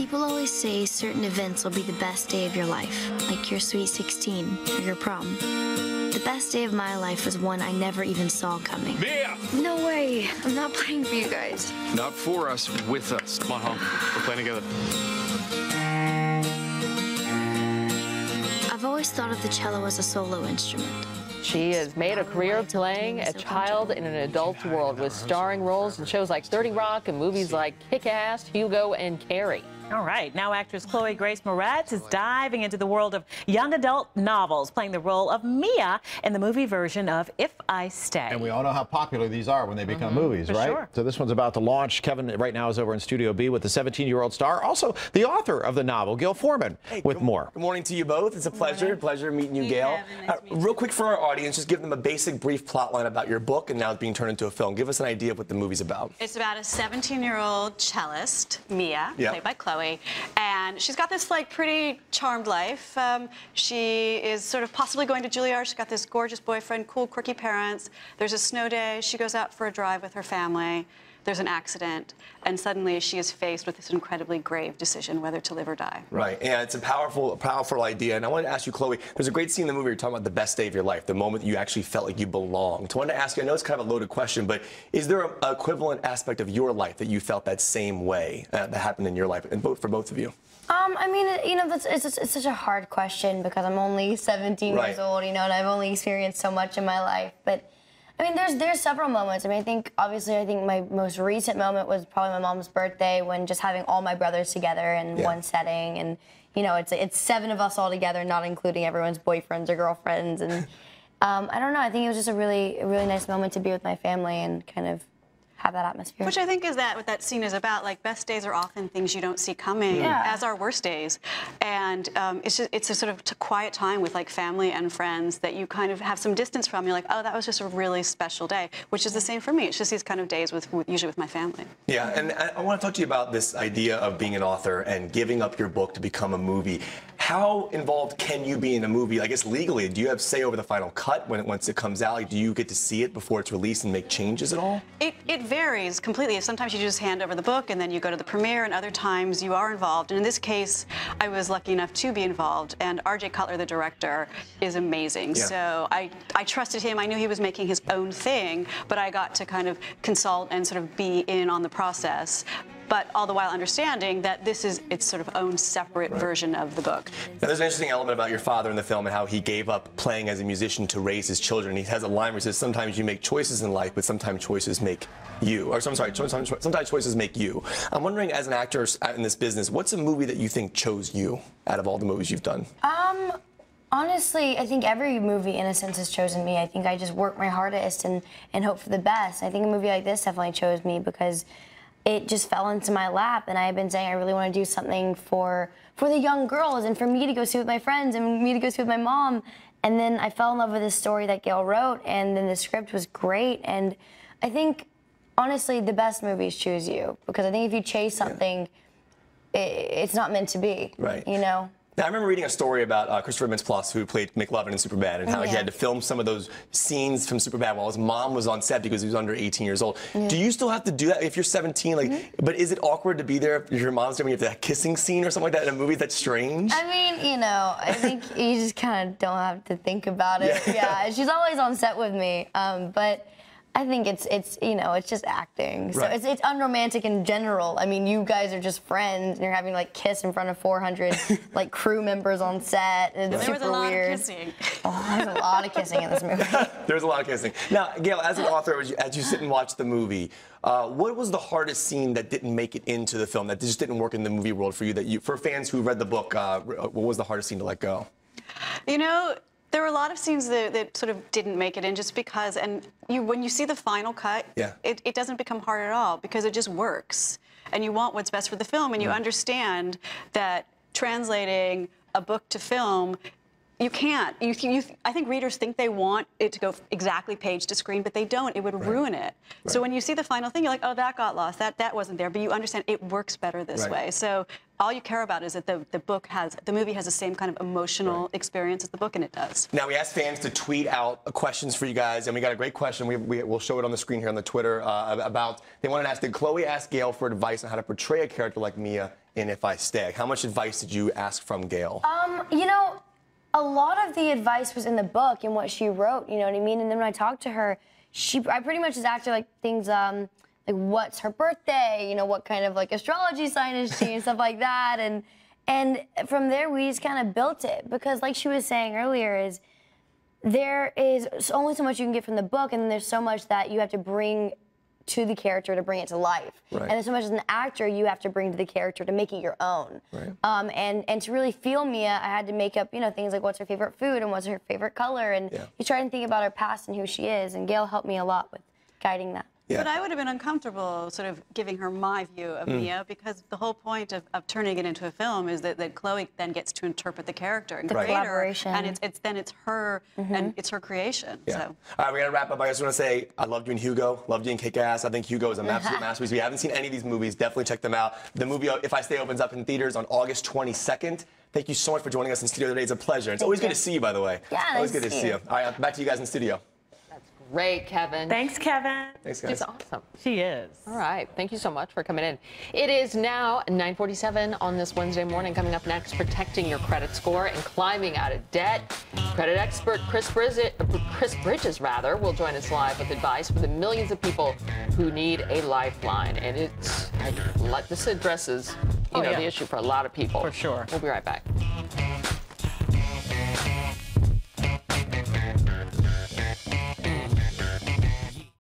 People always say certain events will be the best day of your life, like your sweet 16 or your prom. The best day of my life was one I never even saw coming. Mia! No way. I'm not playing for you guys. Not for us, with us. Come on home. We're playing together. I've always thought of the cello as a solo instrument. She has made a career playing a child in an adult's world with starring roles in shows like 30 Rock and movies like Kick-Ass, Hugo, and Carrie. All right, now actress Chloë Grace Moretz is diving into the world of young adult novels, playing the role of Mia in the movie version of If I Stay. And we all know how popular these are when they become movies, right? Sure. So this one's about to launch. Kevin right now is over in Studio B with the 17-year-old star, also the author of the novel, Gayle Forman, with more. Good morning to you both. It's a pleasure meeting you, Gayle. Real quick for our audience, just give them a basic, brief plot line about your book and now it's being turned into a film. Give us an idea of what the movie's about. It's about a 17-year-old cellist, Mia, played by Chloë, and she's got this like pretty charmed life. She is sort of possibly going to Juilliard. She's got this gorgeous boyfriend, cool, quirky parents. There's a snow day. She goes out for a drive with her family. There's an accident, and suddenly she is faced with this incredibly grave decision, whether to live or die. Right, and it's a powerful idea. And I wanted to ask you, Chloë, there's a great scene in the movie where you're talking about the best day of your life, the moment that you actually felt like you belonged. So I wanted to ask you, I know it's kind of a loaded question, but is there an equivalent aspect of your life that you felt that same way that happened in your life, and for both of you? I mean, you know, it's such a hard question because I'm only 17 years old, you know, and I've only experienced so much in my life. But I mean, there's several moments. I mean, I think my most recent moment was probably my mom's birthday, when just having all my brothers together in one setting, and you know, it's 7 of us all together, not including everyone's boyfriends or girlfriends, and I don't know. I think it was just a really nice moment to be with my family and kind of have that atmosphere. Which I think is what that scene is about. Like, best days are often things you don't see coming, as are worst days. And it's a sort of quiet time with like family and friends that you kind of have some distance from. You're like, oh, that was just a really special day, which is the same for me. It's just these kind of days usually with my family. Yeah, and I want to talk to you about this idea of being an author and giving up your book to become a movie. How involved can you be in a movie? I guess legally, do you have say over the final cut once it comes out? Like, do you get to see it before it's released and make changes at all? It varies completely. Sometimes you just hand over the book and then you go to the premiere, and other times you are involved. And in this case, I was lucky enough to be involved, and R.J. Cutler, the director, is amazing. Yeah. So I trusted him. I knew he was making his own thing, but I got to kind of consult and sort of be in on the process, but all the while understanding that this is its sort of own separate version of the book. Now, there's an interesting element about your father in the film and how he gave up playing as a musician to raise his children. He has a line where he says, sometimes you make choices in life, but sometimes choices make you. Or, I'm sorry, sometimes choices make you. I'm wondering, as an actor in this business, what's a movie that you think chose you out of all the movies you've done? Honestly, I think every movie, in a sense, has chosen me. I think I just work my hardest and hope for the best. I think a movie like this definitely chose me because it just fell into my lap, and I had been saying I really want to do something for the young girls and for me to go see with my friends and me to go see with my mom. And then I fell in love with this story that Gayle wrote, and then the script was great. And I think, honestly, the best movies choose you, because I think if you chase something, it's not meant to be, you know? Now, I remember reading a story about Christopher Mintz-Plasse, who played McLovin in Superbad, and how he had to film some of those scenes from Superbad while his mom was on set because he was under 18 years old. Do you still have to do that if you're 17? Like, but is it awkward to be there if your mom's doing that kissing scene or something like that in a movie that's strange? I mean, you know, I think you just kind of don't have to think about it. Yeah, she's always on set with me, but I think it's you know, it's just acting. So it's unromantic in general. I mean, you guys are just friends and you're having to like kiss in front of 400 like crew members on set. It's super weird. There was a lot of kissing. Oh, there's a lot of kissing in this movie. There's a lot of kissing. Now, Gayle, as an author, as you sit and watch the movie, what was the hardest scene that didn't make it into the film, that just didn't work in the movie world for you, for fans who read the book, what was the hardest scene to let go? You know, there were a lot of scenes that sort of didn't make it in just because, and when you see the final cut, it doesn't become hard at all because it just works. And you want what's best for the film, and you understand that translating a book to film, you can't. I think readers think they want it to go exactly page to screen, but they don't. It would ruin it. So when you see the final thing, you're like, oh, that got lost. That wasn't there. But you understand it works better this way. So all you care about is that the movie has the same kind of emotional experience as the book, and it does. Now, we asked fans to tweet out questions for you guys, and we got a great question. We'll show it on the screen here on the Twitter about, they wanted to ask, did Chloë ask Gayle for advice on how to portray a character like Mia in If I Stay? How much advice did you ask from Gayle? You know, a lot of the advice was in the book and what she wrote, you know what I mean? And then when I talked to her, I pretty much just asked her like things, like what's her birthday, you know, what kind of like astrology sign is she and stuff like that. And from there, we just kind of built it because like she was saying earlier there is only so much you can get from the book, and then there's so much that you have to bring to the character to bring it to life. Right. And there's so much as an actor you have to bring to the character to make it your own. Right. And to really feel Mia, I had to make up, you know, things like what's her favorite food and what's her favorite color, and you try and think about her past and who she is, and Gayle helped me a lot with guiding that. Yeah. But I would have been uncomfortable sort of giving her my view of Mia, because the whole point of turning it into a film is that Chloë then gets to interpret the character and create collaboration. her, and it's her and it's her creation. Yeah. So. All right, we gotta wrap up. I just want to say I loved you in Hugo, loved you in Kick-Ass. I think Hugo is an absolute masterpiece. If you haven't seen any of these movies, definitely check them out. The movie If I Stay opens up in theaters on August 22nd. Thank you so much for joining us in studio today. It's a pleasure. It's always good to see you, by the way. Yeah, always good to see you. All right, back to you guys in studio. Great, Kevin. Thanks, Kevin. Thanks, guys. She's awesome. She is. All right. Thank you so much for coming in. It is now 9:47 on this Wednesday morning. Coming up next, protecting your credit score and climbing out of debt. Credit expert Chris Bridges will join us live with advice for the millions of people who need a lifeline. And this addresses, the issue for a lot of people. For sure. We'll be right back.